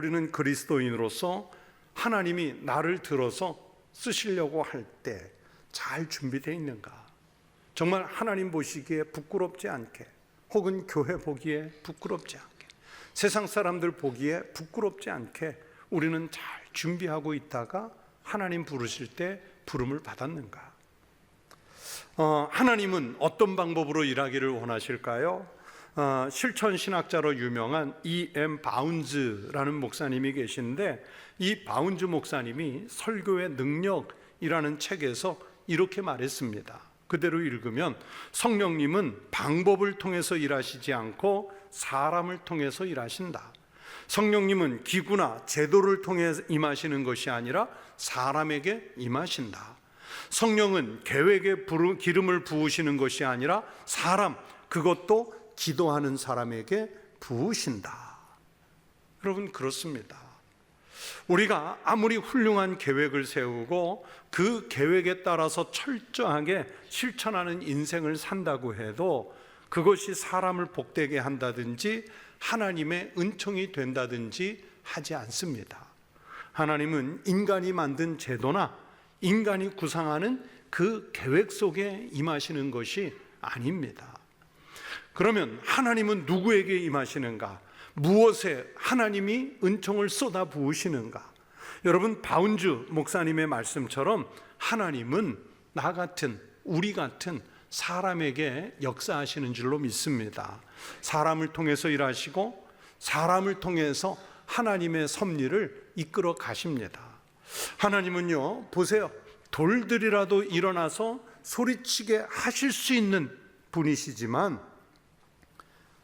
우리는 그리스도인으로서 하나님이 나를 들어서 쓰시려고 할 때 잘 준비되어 있는가? 정말 하나님 보시기에 부끄럽지 않게, 혹은 교회 보기에 부끄럽지 않게, 세상 사람들 보기에 부끄럽지 않게 우리는 잘 준비하고 있다가 하나님 부르실 때 부름을 받았는가? 하나님은 어떤 방법으로 일하기를 원하실까요? 실천신학자로 유명한 E.M. 바운즈라는 목사님이 계신데, 이 바운즈 목사님이 설교의 능력이라는 책에서 이렇게 말했습니다. 그대로 읽으면 성령님은 방법을 통해서 일하시지 않고 사람을 통해서 일하신다. 성령님은 기구나 제도를 통해 임하시는 것이 아니라 사람에게 임하신다. 성령은 계획에 기름을 부으시는 것이 아니라 사람, 그것도 기도하는 사람에게 부으신다. 여러분, 그렇습니다. 우리가 아무리 훌륭한 계획을 세우고 그 계획에 따라서 철저하게 실천하는 인생을 산다고 해도 그것이 사람을 복되게 한다든지 하나님의 은총이 된다든지 하지 않습니다. 하나님은 인간이 만든 제도나 인간이 구상하는 그 계획 속에 임하시는 것이 아닙니다. 그러면 하나님은 누구에게 임하시는가? 무엇에 하나님이 은총을 쏟아 부으시는가? 여러분, 바운즈 목사님의 말씀처럼 하나님은 나 같은, 우리 같은 사람에게 역사하시는 줄로 믿습니다. 사람을 통해서 일하시고 사람을 통해서 하나님의 섭리를 이끌어 가십니다. 하나님은요, 보세요, 돌들이라도 일어나서 소리치게 하실 수 있는 분이시지만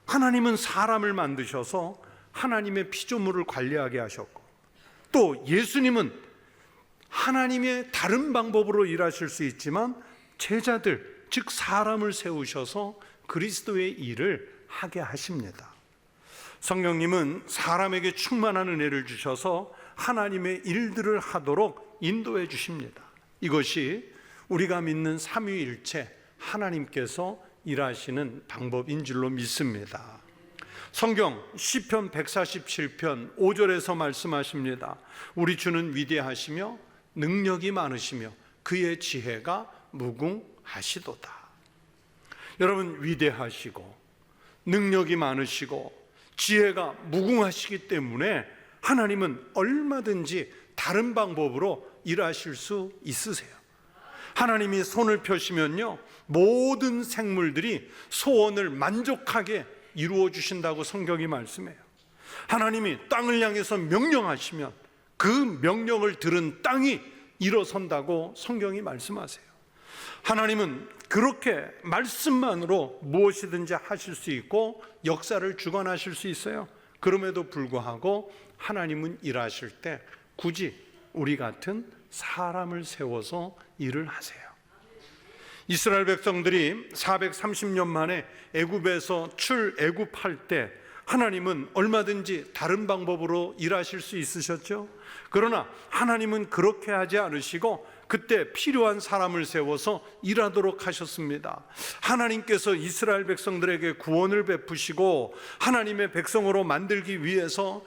하나님은 사람을 만드셔서 하나님의 피조물을 관리하게 하셨고, 또 예수님은 하나님의 다른 방법으로 일하실 수 있지만 제자들, 즉 사람을 세우셔서 그리스도의 일을 하게 하십니다. 성령님은 사람에게 충만한 은혜를 주셔서 하나님의 일들을 하도록 인도해 주십니다. 이것이 우리가 믿는 삼위일체 하나님께서 일하시는 방법인 줄로 믿습니다. 성경 시편 147편 5절에서 말씀하십니다. 우리 주는 위대하시며 능력이 많으시며 그의 지혜가 무궁하시도다. 여러분, 위대하시고 능력이 많으시고 지혜가 무궁하시기 때문에 하나님은 얼마든지 다른 방법으로 일하실 수 있으세요. 하나님이 손을 펴시면요, 모든 생물들이 소원을 만족하게 이루어 주신다고 성경이 말씀해요. 하나님이 땅을 향해서 명령하시면 그 명령을 들은 땅이 일어선다고 성경이 말씀하세요. 하나님은 그렇게 말씀만으로 무엇이든지 하실 수 있고 역사를 주관하실 수 있어요. 그럼에도 불구하고 하나님은 일하실 때 굳이 우리 같은 사람을 세워서 일을 하세요. 이스라엘 백성들이 430년 만에 애굽에서 출애굽할 때 하나님은 얼마든지 다른 방법으로 일하실 수 있으셨죠. 그러나 하나님은 그렇게 하지 않으시고 그때 필요한 사람을 세워서 일하도록 하셨습니다. 하나님께서 이스라엘 백성들에게 구원을 베푸시고 하나님의 백성으로 만들기 위해서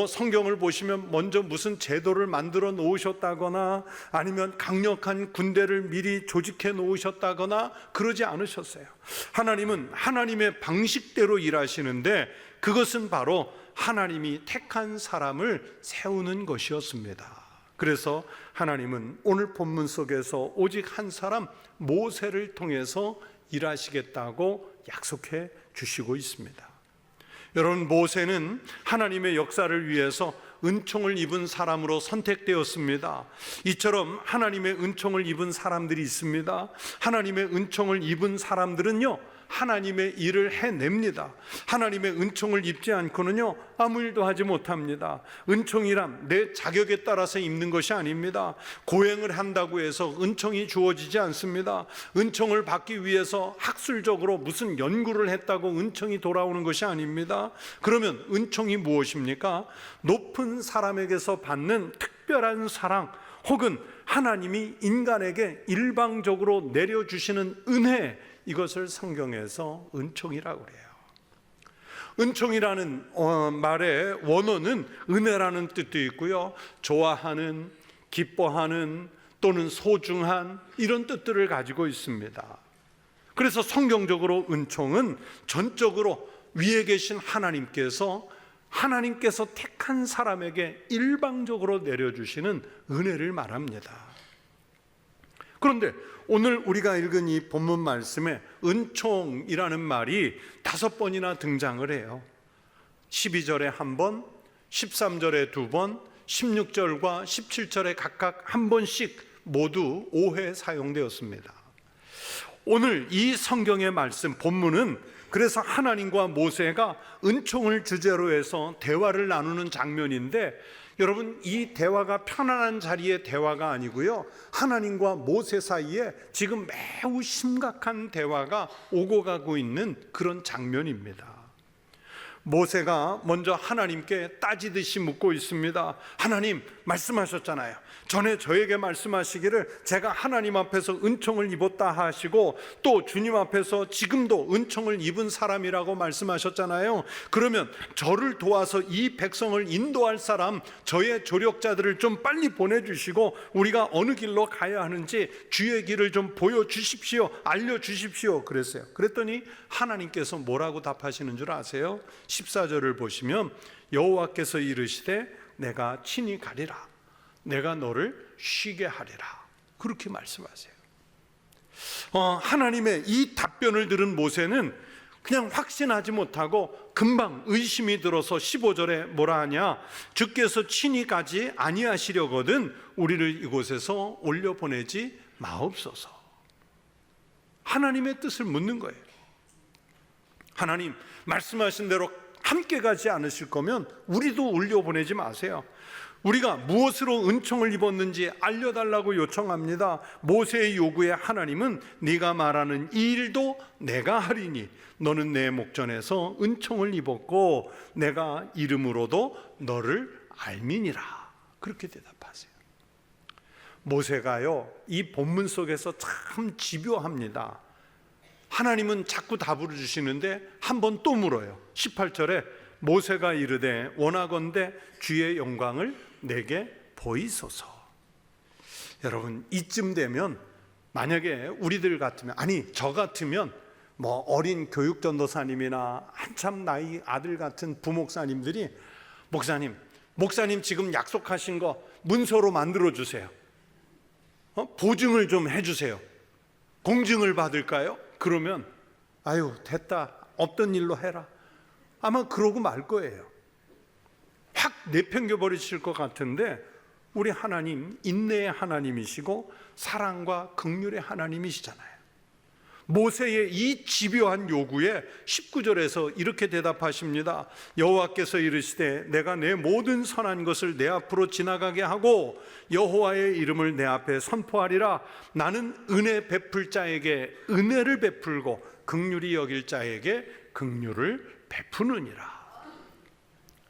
성경을 보시면 먼저 무슨 제도를 만들어 놓으셨다거나 아니면 강력한 군대를 미리 조직해 놓으셨다거나 그러지 않으셨어요. 하나님은 하나님의 방식대로 일하시는데 그것은 바로 하나님이 택한 사람을 세우는 것이었습니다. 그래서 하나님은 오늘 본문 속에서 오직 한 사람 모세를 통해서 일하시겠다고 약속해 주시고 있습니다. 여러분, 모세는 하나님의 역사를 위해서 은총을 입은 사람으로 선택되었습니다. 이처럼 하나님의 은총을 입은 사람들이 있습니다. 하나님의 은총을 입은 사람들은요, 하나님의 일을 해냅니다. 하나님의 은총을 입지 않고는요, 아무 일도 하지 못합니다. 은총이란 내 자격에 따라서 입는 것이 아닙니다. 고행을 한다고 해서 은총이 주어지지 않습니다. 은총을 받기 위해서 학술적으로 무슨 연구를 했다고 은총이 돌아오는 것이 아닙니다. 그러면 은총이 무엇입니까? 높은 사람에게서 받는 특별한 사랑, 혹은 하나님이 인간에게 일방적으로 내려주시는 은혜, 이것을 성경에서 은총이라고 그래요. 은총이라는 말의 원어는 은혜라는 뜻도 있고요, 좋아하는, 기뻐하는 또는 소중한 이런 뜻들을 가지고 있습니다. 그래서 성경적으로 은총은 전적으로 위에 계신 하나님께서 택한 사람에게 일방적으로 내려주시는 은혜를 말합니다. 그런데 오늘 우리가 읽은 이 본문 말씀에 은총이라는 말이 5번이나 등장을 해요. 12절에 한 번, 13절에 2번, 16절과 17절에 각각 한 번씩 모두 5회 사용되었습니다. 오늘 이 성경의 말씀 본문은 그래서 하나님과 모세가 은총을 주제로 해서 대화를 나누는 장면인데, 여러분, 이 대화가 편안한 자리의 대화가 아니고요, 하나님과 모세 사이에 지금 매우 심각한 대화가 오고 가고 있는 그런 장면입니다. 모세가 먼저 하나님께 따지듯이 묻고 있습니다. 하나님, 말씀하셨잖아요. 전에 저에게 말씀하시기를 제가 하나님 앞에서 은총을 입었다 하시고, 또 주님 앞에서 지금도 은총을 입은 사람이라고 말씀하셨잖아요. 그러면 저를 도와서 이 백성을 인도할 사람, 저의 조력자들을 좀 빨리 보내주시고 우리가 어느 길로 가야 하는지 주의 길을 좀 보여주십시오, 알려주십시오 그랬어요. 그랬더니 하나님께서 뭐라고 답하시는 줄 아세요? 14절을 보시면 여호와께서 이르시되 내가 친히 가리라, 내가 너를 쉬게 하리라, 그렇게 말씀하세요. 하나님의 이 답변을 들은 모세는 그냥 확신하지 못하고 금방 의심이 들어서 15절에 뭐라 하냐, 주께서 친히 가지 아니하시려거든 우리를 이곳에서 올려보내지 마옵소서. 하나님의 뜻을 묻는 거예요. 하나님, 말씀하신 대로 함께 가지 않으실 거면 우리도 올려보내지 마세요. 우리가 무엇으로 은총을 입었는지 알려달라고 요청합니다. 모세의 요구에 하나님은 네가 말하는 이 일도 내가 하리니 너는 내 목전에서 은총을 입었고 내가 이름으로도 너를 알미니라, 그렇게 대답하세요. 모세가요, 이 본문 속에서 참 집요합니다. 하나님은 자꾸 답을 주시는데 한 번 또 물어요. 18절에 모세가 이르되 원하건대 주의 영광을 내게 보이소서. 여러분, 이쯤 되면 만약에 우리들 같으면, 아니 저 같으면 뭐 어린 교육전도사님이나 한참 나이 아들 같은 부목사님들이 목사님 지금 약속하신 거 문서로 만들어 주세요. 보증을 좀 해주세요. 공증을 받을까요? 그러면 아유 됐다, 없던 일로 해라, 아마 그러고 말 거예요. 확 내팽겨 버리실 것 같은데 우리 하나님 인내의 하나님이시고 사랑과 긍휼의 하나님이시잖아요. 모세의 이 집요한 요구에 19절에서 이렇게 대답하십니다. 여호와께서 이르시되 내가 내 모든 선한 것을 내 앞으로 지나가게 하고 여호와의 이름을 내 앞에 선포하리라. 나는 은혜 베풀 자에게 은혜를 베풀고 긍휼히 여길 자에게 긍휼을 베푸느니라.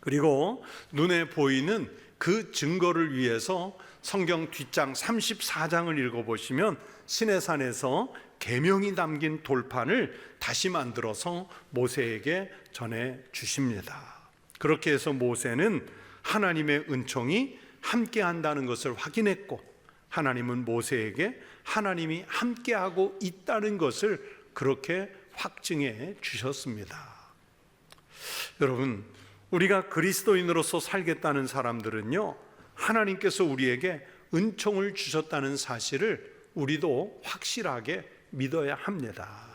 그리고 눈에 보이는 그 증거를 위해서 성경 뒷장 34장을 읽어보시면 시내산에서 계명이 담긴 돌판을 다시 만들어서 모세에게 전해 주십니다. 그렇게 해서 모세는 하나님의 은총이 함께한다는 것을 확인했고, 하나님은 모세에게 하나님이 함께하고 있다는 것을 그렇게 확증해 주셨습니다. 여러분, 우리가 그리스도인으로서 살겠다는 사람들은요, 하나님께서 우리에게 은총을 주셨다는 사실을 우리도 확실하게 믿어야 합니다.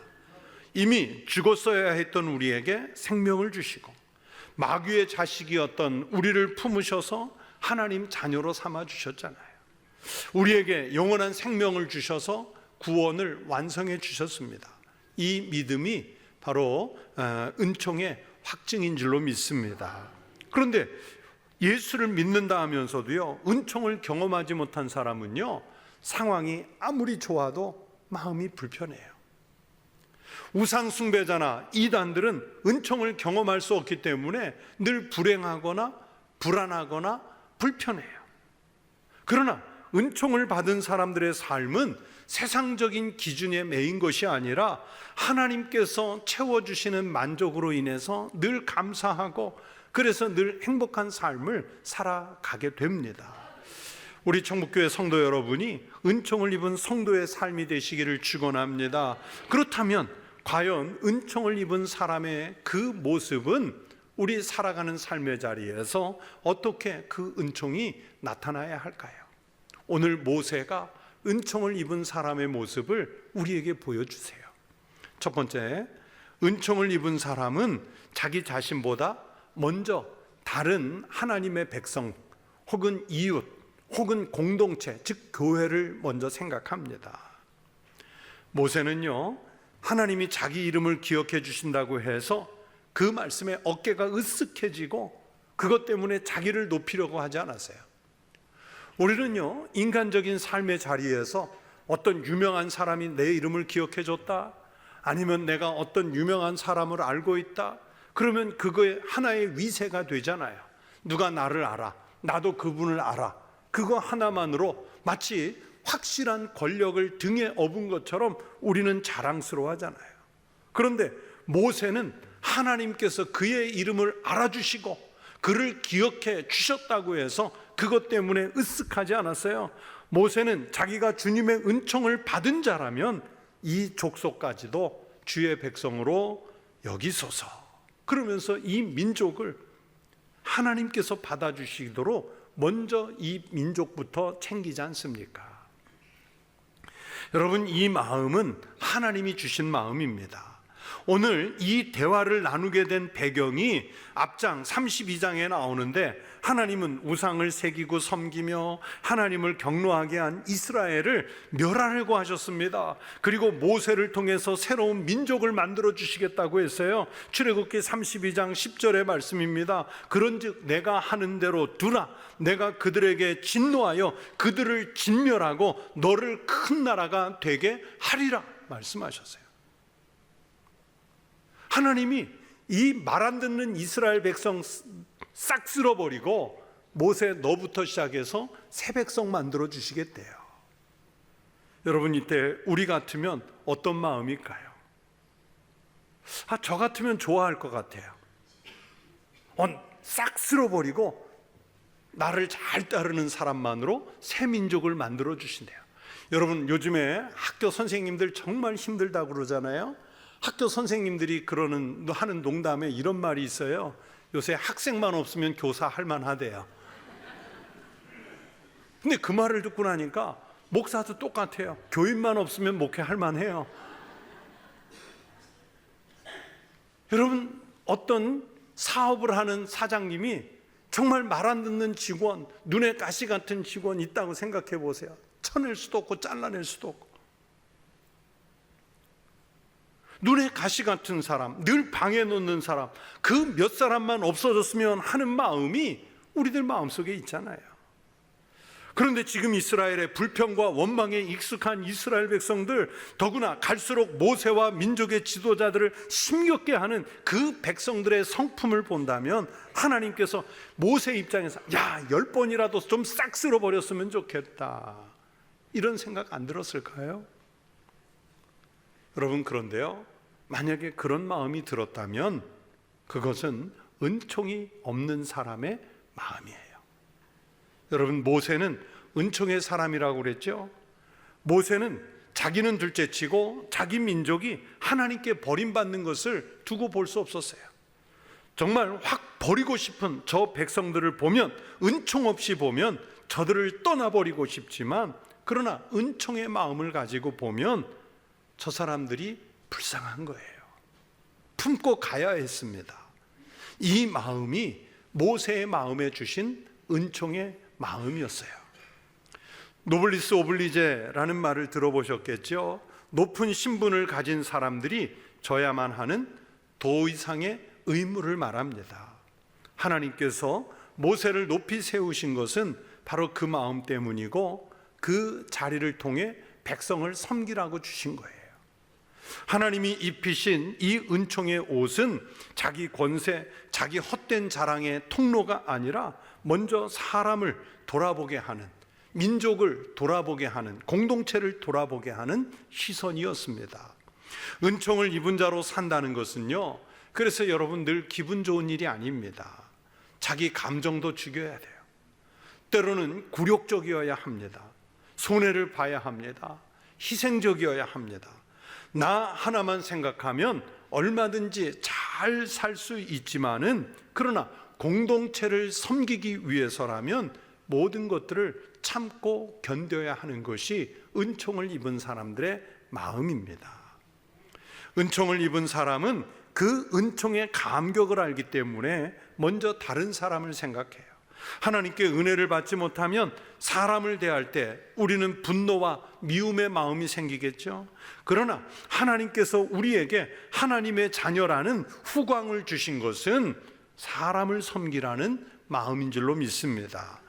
이미 죽었어야 했던 우리에게 생명을 주시고 마귀의 자식이었던 우리를 품으셔서 하나님 자녀로 삼아 주셨잖아요. 우리에게 영원한 생명을 주셔서 구원을 완성해 주셨습니다. 이 믿음이 바로 은총의 확증인 줄로 믿습니다. 그런데 예수를 믿는다 하면서도요, 은총을 경험하지 못한 사람은요, 상황이 아무리 좋아도 마음이 불편해요. 우상 숭배자나 이단들은 은총을 경험할 수 없기 때문에 늘 불행하거나 불안하거나 불편해요. 그러나 은총을 받은 사람들의 삶은 세상적인 기준에 매인 것이 아니라 하나님께서 채워주시는 만족으로 인해서 늘 감사하고 그래서 늘 행복한 삶을 살아가게 됩니다. 우리 청북교회 성도 여러분이 은총을 입은 성도의 삶이 되시기를 축원합니다. 그렇다면 과연 은총을 입은 사람의 그 모습은 우리 살아가는 삶의 자리에서 어떻게 그 은총이 나타나야 할까요? 오늘 모세가 은총을 입은 사람의 모습을 우리에게 보여주세요. 첫 번째, 은총을 입은 사람은 자기 자신보다 먼저 다른 하나님의 백성 혹은 이웃 혹은 공동체, 즉 교회를 먼저 생각합니다. 모세는요, 하나님이 자기 이름을 기억해 주신다고 해서 그 말씀에 어깨가 으쓱해지고 그것 때문에 자기를 높이려고 하지 않았어요. 우리는요, 인간적인 삶의 자리에서 어떤 유명한 사람이 내 이름을 기억해 줬다, 아니면 내가 어떤 유명한 사람을 알고 있다, 그러면 그거에 하나의 위세가 되잖아요. 누가 나를 알아, 나도 그분을 알아. 그거 하나만으로 마치 확실한 권력을 등에 업은 것처럼 우리는 자랑스러워하잖아요. 그런데 모세는 하나님께서 그의 이름을 알아주시고 그를 기억해 주셨다고 해서 그것 때문에 으쓱하지 않았어요. 모세는 자기가 주님의 은총을 받은 자라면 이 족속까지도 주의 백성으로 여기소서, 그러면서 이 민족을 하나님께서 받아주시도록 먼저 이 민족부터 챙기지 않습니까? 여러분, 이 마음은 하나님이 주신 마음입니다. 오늘 이 대화를 나누게 된 배경이 앞장 32장에 나오는데, 하나님은 우상을 새기고 섬기며 하나님을 경노하게 한 이스라엘을 멸하려고 하셨습니다. 그리고 모세를 통해서 새로운 민족을 만들어 주시겠다고 했어요. 출애굽기 32장 10절의 말씀입니다. 그런즉 내가 하는 대로 두라. 내가 그들에게 진노하여 그들을 진멸하고 너를 큰 나라가 되게 하리라 말씀하셨어요. 하나님이 이 말 안 듣는 이스라엘 백성 싹 쓸어버리고 모세 너부터 시작해서 새 백성 만들어 주시겠대요. 여러분, 이때 우리 같으면 어떤 마음일까요? 저 같으면 좋아할 것 같아요. 싹 쓸어버리고 나를 잘 따르는 사람만으로 새 민족을 만들어 주신대요. 여러분, 요즘에 학교 선생님들 정말 힘들다고 그러잖아요. 학교 선생님들이 하는 농담에 이런 말이 있어요. 요새 학생만 없으면 교사 할 만하대요. 근데 그 말을 듣고 나니까 목사도 똑같아요. 교인만 없으면 목회할 만해요. 여러분, 어떤 사업을 하는 사장님이 정말 말 안 듣는 직원, 눈에 가시 같은 직원 있다고 생각해 보세요. 쳐낼 수도 없고 잘라낼 수도 없고, 눈에 가시 같은 사람, 늘 방해 놓는 사람, 그 몇 사람만 없어졌으면 하는 마음이 우리들 마음속에 있잖아요. 그런데 지금 이스라엘의 불평과 원망에 익숙한 이스라엘 백성들, 더구나 갈수록 모세와 민족의 지도자들을 힘겹게 하는 그 백성들의 성품을 본다면 하나님께서 모세 입장에서 10번이라도 좀 싹 쓸어버렸으면 좋겠다, 이런 생각 안 들었을까요? 여러분, 그런데요, 만약에 그런 마음이 들었다면 그것은 은총이 없는 사람의 마음이에요. 여러분, 모세는 은총의 사람이라고 그랬죠. 모세는 자기는 둘째치고 자기 민족이 하나님께 버림받는 것을 두고 볼 수 없었어요. 정말 확 버리고 싶은 저 백성들을 보면, 은총 없이 보면 저들을 떠나버리고 싶지만, 그러나 은총의 마음을 가지고 보면 저 사람들이 불쌍한 거예요. 품고 가야 했습니다. 이 마음이 모세의 마음에 주신 은총의 마음이었어요. 노블리스 오블리제라는 말을 들어보셨겠죠. 높은 신분을 가진 사람들이 져야만 하는 도 이상의 의무를 말합니다. 하나님께서 모세를 높이 세우신 것은 바로 그 마음 때문이고, 그 자리를 통해 백성을 섬기라고 주신 거예요. 하나님이 입히신 이 은총의 옷은 자기 권세, 자기 헛된 자랑의 통로가 아니라 먼저 사람을 돌아보게 하는, 민족을 돌아보게 하는, 공동체를 돌아보게 하는 시선이었습니다. 은총을 입은 자로 산다는 것은요, 그래서 여러분 늘 기분 좋은 일이 아닙니다. 자기 감정도 죽여야 돼요. 때로는 굴욕적이어야 합니다. 손해를 봐야 합니다. 희생적이어야 합니다. 나 하나만 생각하면 얼마든지 잘 살 수 있지만은, 그러나 공동체를 섬기기 위해서라면 모든 것들을 참고 견뎌야 하는 것이 은총을 입은 사람들의 마음입니다. 은총을 입은 사람은 그 은총의 감격을 알기 때문에 먼저 다른 사람을 생각해요. 하나님께 은혜를 받지 못하면 사람을 대할 때 우리는 분노와 미움의 마음이 생기겠죠. 그러나 하나님께서 우리에게 하나님의 자녀라는 후광을 주신 것은 사람을 섬기라는 마음인 줄로 믿습니다.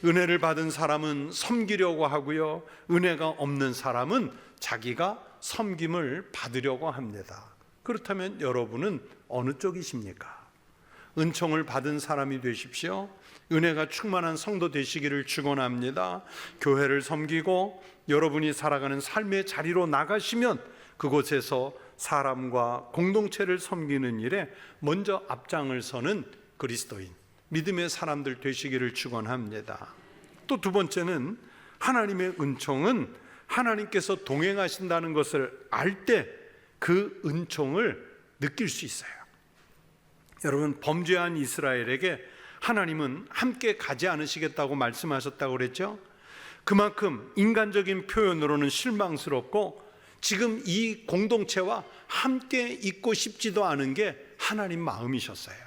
은혜를 받은 사람은 섬기려고 하고요, 은혜가 없는 사람은 자기가 섬김을 받으려고 합니다. 그렇다면 여러분은 어느 쪽이십니까? 은총을 받은 사람이 되십시오. 은혜가 충만한 성도 되시기를 축원합니다. 교회를 섬기고 여러분이 살아가는 삶의 자리로 나가시면 그곳에서 사람과 공동체를 섬기는 일에 먼저 앞장을 서는 그리스도인, 믿음의 사람들 되시기를 축원합니다. 또 두 번째는, 하나님의 은총은 하나님께서 동행하신다는 것을 알 때 그 은총을 느낄 수 있어요. 여러분, 범죄한 이스라엘에게 하나님은 함께 가지 않으시겠다고 말씀하셨다고 그랬죠. 그만큼 인간적인 표현으로는 실망스럽고 지금 이 공동체와 함께 있고 싶지도 않은 게 하나님 마음이셨어요.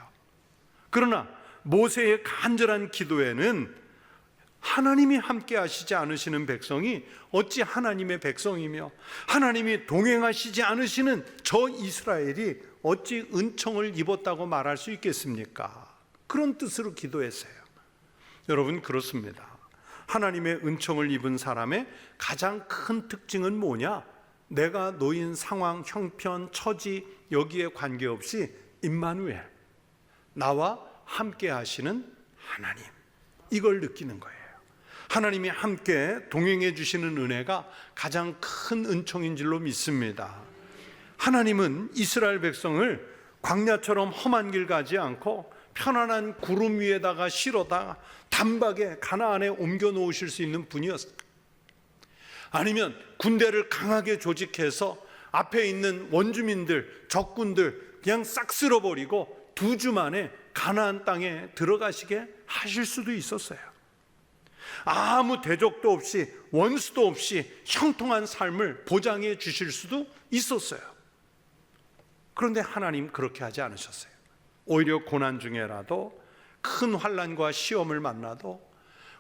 그러나 모세의 간절한 기도에는 하나님이 함께 하시지 않으시는 백성이 어찌 하나님의 백성이며, 하나님이 동행하시지 않으시는 저 이스라엘이 어찌 은총을 입었다고 말할 수 있겠습니까? 그런 뜻으로 기도했어요. 여러분, 그렇습니다. 하나님의 은총을 입은 사람의 가장 큰 특징은 뭐냐? 내가 놓인 상황, 형편, 처지 여기에 관계없이 임마누엘, 나와 함께 하시는 하나님, 이걸 느끼는 거예요. 하나님이 함께 동행해 주시는 은혜가 가장 큰 은총인 줄로 믿습니다. 하나님은 이스라엘 백성을 광야처럼 험한 길 가지 않고 편안한 구름 위에다가 실어다 단박에 가나안에 옮겨 놓으실 수 있는 분이었어요. 아니면 군대를 강하게 조직해서 앞에 있는 원주민들, 적군들 그냥 싹 쓸어버리고 2주 만에 가나안 땅에 들어가시게 하실 수도 있었어요. 아무 대적도 없이, 원수도 없이 형통한 삶을 보장해 주실 수도 있었어요. 그런데 하나님 그렇게 하지 않으셨어요. 오히려 고난 중에라도, 큰 환난과 시험을 만나도,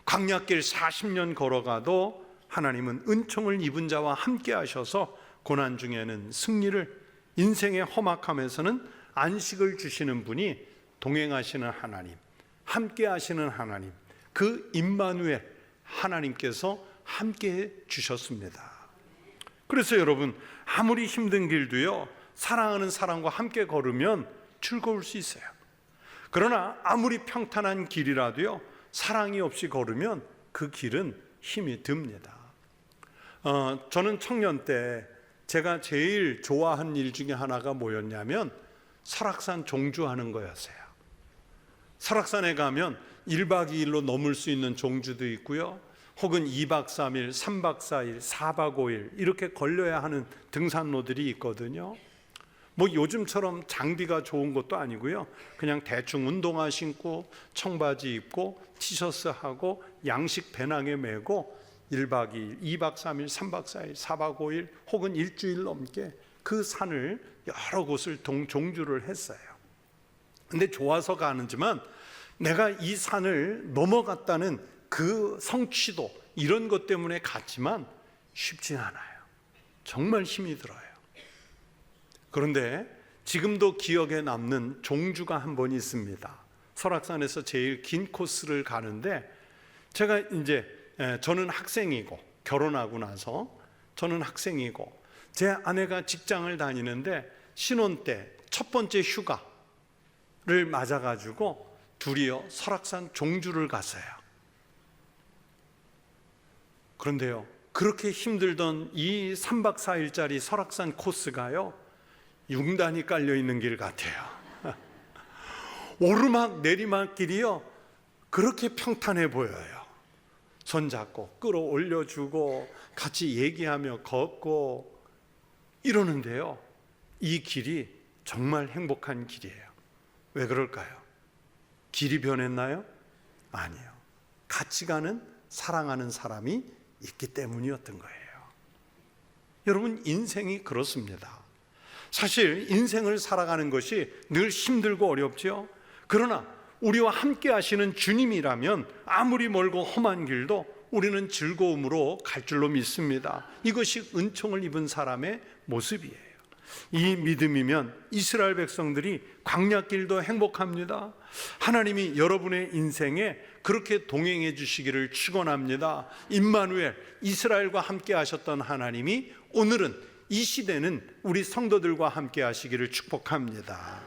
광야길 40년 걸어가도 하나님은 은총을 입은 자와 함께 하셔서 고난 중에는 승리를, 인생의 험악함에서는 안식을 주시는 분이 동행하시는 하나님, 함께 하시는 하나님, 그 임마누엘 하나님께서 함께 주셨습니다. 그래서 여러분, 아무리 힘든 길도요, 사랑하는 사람과 함께 걸으면 즐거울 수 있어요. 그러나 아무리 평탄한 길이라도요, 사랑이 없이 걸으면 그 길은 힘이 듭니다. 저는 청년 때 제가 제일 좋아한 일 중에 하나가 뭐였냐면 설악산 종주하는 거였어요. 설악산에 가면 1박 2일로 넘을 수 있는 종주도 있고요, 혹은 2박 3일, 3박 4일, 4박 5일 이렇게 걸려야 하는 등산로들이 있거든요. 뭐 요즘처럼 장비가 좋은 것도 아니고요, 그냥 대충 운동화 신고 청바지 입고 티셔츠 하고 양식 배낭에 메고 1박 2일, 2박 3일, 3박 4일, 4박 5일 혹은 일주일 넘게 그 산을 여러 곳을 종주를 했어요. 근데 좋아서 가는지만 내가 이 산을 넘어갔다는 그 성취도, 이런 것 때문에 갔지만 쉽지 않아요. 정말 힘이 들어요. 그런데 지금도 기억에 남는 종주가 한 번 있습니다. 설악산에서 제일 긴 코스를 가는데, 제가 이제 저는 학생이고, 결혼하고 나서 저는 학생이고 제 아내가 직장을 다니는데 신혼 때 첫 번째 휴가를 맞아가지고 둘이요 설악산 종주를 갔어요. 그런데요, 그렇게 힘들던 이 3박 4일짜리 설악산 코스가요, 융단이 깔려 있는 길 같아요. 오르막 내리막 길이요, 그렇게 평탄해 보여요. 손잡고 끌어올려주고 같이 얘기하며 걷고 이러는데요, 이 길이 정말 행복한 길이에요. 왜 그럴까요? 길이 변했나요? 아니요. 같이 가는, 사랑하는 사람이 있기 때문이었던 거예요. 여러분, 인생이 그렇습니다. 사실 인생을 살아가는 것이 늘 힘들고 어렵죠. 그러나 우리와 함께 하시는 주님이라면 아무리 멀고 험한 길도 우리는 즐거움으로 갈 줄로 믿습니다. 이것이 은총을 입은 사람의 모습이에요. 이 믿음이면 이스라엘 백성들이 광야길도 행복합니다. 하나님이 여러분의 인생에 그렇게 동행해 주시기를 축원합니다. 임마누엘, 이스라엘과 함께 하셨던 하나님이 오늘은, 이 시대는 우리 성도들과 함께 하시기를 축복합니다.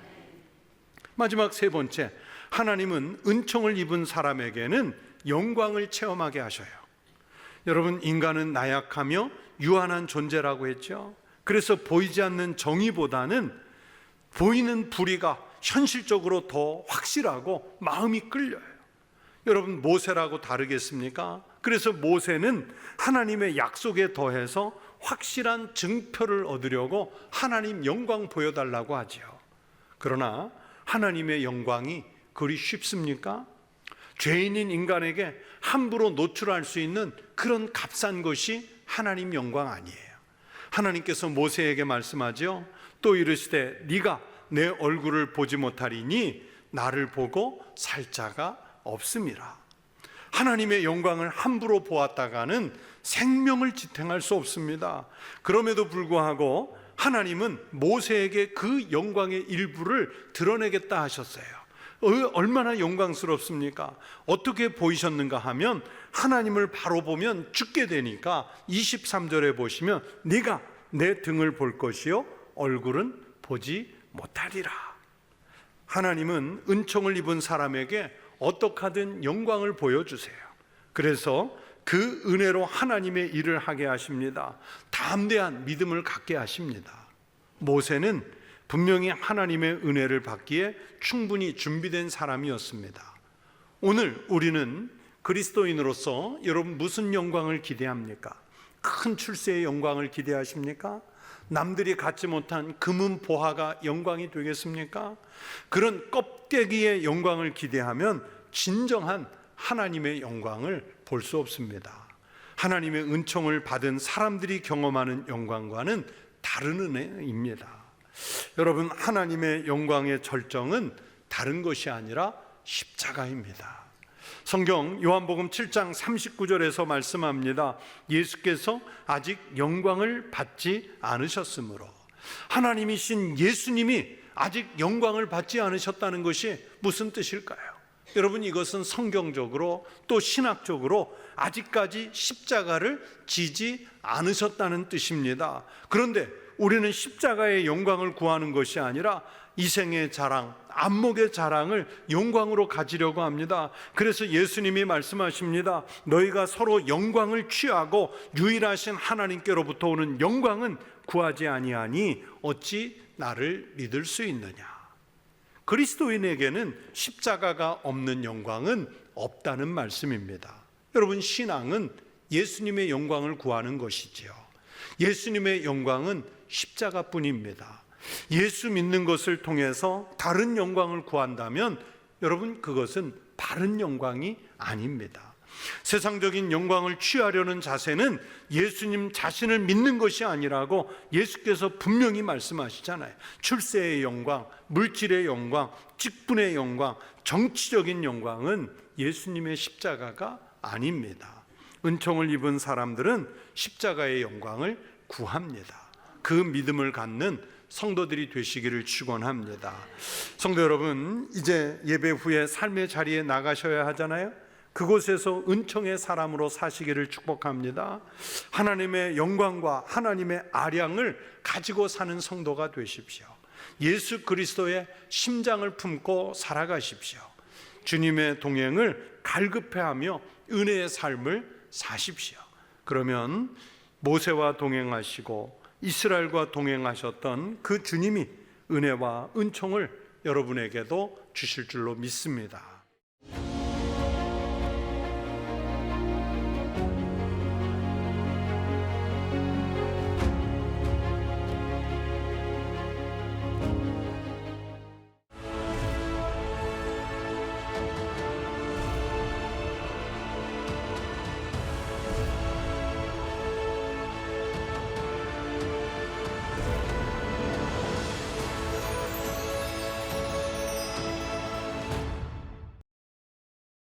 마지막 세 번째, 하나님은 은총을 입은 사람에게는 영광을 체험하게 하셔요. 여러분, 인간은 나약하며 유한한 존재라고 했죠. 그래서 보이지 않는 정의보다는 보이는 불의가 현실적으로 더 확실하고 마음이 끌려요. 여러분, 모세라고 다르겠습니까? 그래서 모세는 하나님의 약속에 더해서 확실한 증표를 얻으려고 하나님 영광 보여달라고 하죠. 그러나 하나님의 영광이 그리 쉽습니까? 죄인인 인간에게 함부로 노출할 수 있는 그런 값싼 것이 하나님 영광 아니에요. 하나님께서 모세에게 말씀하죠. 또 이르시되 네가 내 얼굴을 보지 못하리니 나를 보고 살 자가 없음이라. 하나님의 영광을 함부로 보았다가는 생명을 지탱할 수 없습니다. 그럼에도 불구하고 하나님은 모세에게 그 영광의 일부를 드러내겠다 하셨어요. 얼마나 영광스럽습니까? 어떻게 보이셨는가 하면 하나님을 바로 보면 죽게 되니까 23절에 보시면 네가 내 등을 볼 것이요 얼굴은 보지 못하리라. 하나님은 은총을 입은 사람에게 어떻게 하든 영광을 보여주세요. 그래서 그 은혜로 하나님의 일을 하게 하십니다. 담대한 믿음을 갖게 하십니다. 모세는 분명히 하나님의 은혜를 받기에 충분히 준비된 사람이었습니다. 오늘 우리는 그리스도인으로서 여러분 무슨 영광을 기대합니까? 큰 출세의 영광을 기대하십니까? 남들이 갖지 못한 금은 보화가 영광이 되겠습니까? 그런 껍데기의 영광을 기대하면 진정한 하나님의 영광을 볼 수 없습니다. 하나님의 은총을 받은 사람들이 경험하는 영광과는 다른 은혜입니다. 여러분, 하나님의 영광의 절정은 다른 것이 아니라 십자가입니다. 성경 요한복음 7장 39절에서 말씀합니다. 예수께서 아직 영광을 받지 않으셨으므로, 하나님이신 예수님이 아직 영광을 받지 않으셨다는 것이 무슨 뜻일까요? 여러분, 이것은 성경적으로 또 신학적으로 아직까지 십자가를 지지 않으셨다는 뜻입니다. 그런데 우리는 십자가의 영광을 구하는 것이 아니라 이생의 자랑, 안목의 자랑을 영광으로 가지려고 합니다. 그래서 예수님이 말씀하십니다. 너희가 서로 영광을 취하고 유일하신 하나님께로부터 오는 영광은 구하지 아니하니 어찌 나를 믿을 수 있느냐. 그리스도인에게는 십자가가 없는 영광은 없다는 말씀입니다. 여러분, 신앙은 예수님의 영광을 구하는 것이지요. 예수님의 영광은 십자가뿐입니다. 예수 믿는 것을 통해서 다른 영광을 구한다면 여러분, 그것은 바른 영광이 아닙니다. 세상적인 영광을 취하려는 자세는 예수님 자신을 믿는 것이 아니라고 예수께서 분명히 말씀하시잖아요. 출세의 영광, 물질의 영광, 직분의 영광, 정치적인 영광은 예수님의 십자가가 아닙니다. 은총을 입은 사람들은 십자가의 영광을 구합니다. 그 믿음을 갖는 성도들이 되시기를 축원합니다. 성도 여러분, 이제 예배 후에 삶의 자리에 나가셔야 하잖아요. 그곳에서 은총의 사람으로 사시기를 축복합니다. 하나님의 영광과 하나님의 아량을 가지고 사는 성도가 되십시오. 예수 그리스도의 심장을 품고 살아가십시오. 주님의 동행을 갈급해하며 은혜의 삶을 사십시오. 그러면 모세와 동행하시고 이스라엘과 동행하셨던 그 주님이 은혜와 은총을 여러분에게도 주실 줄로 믿습니다.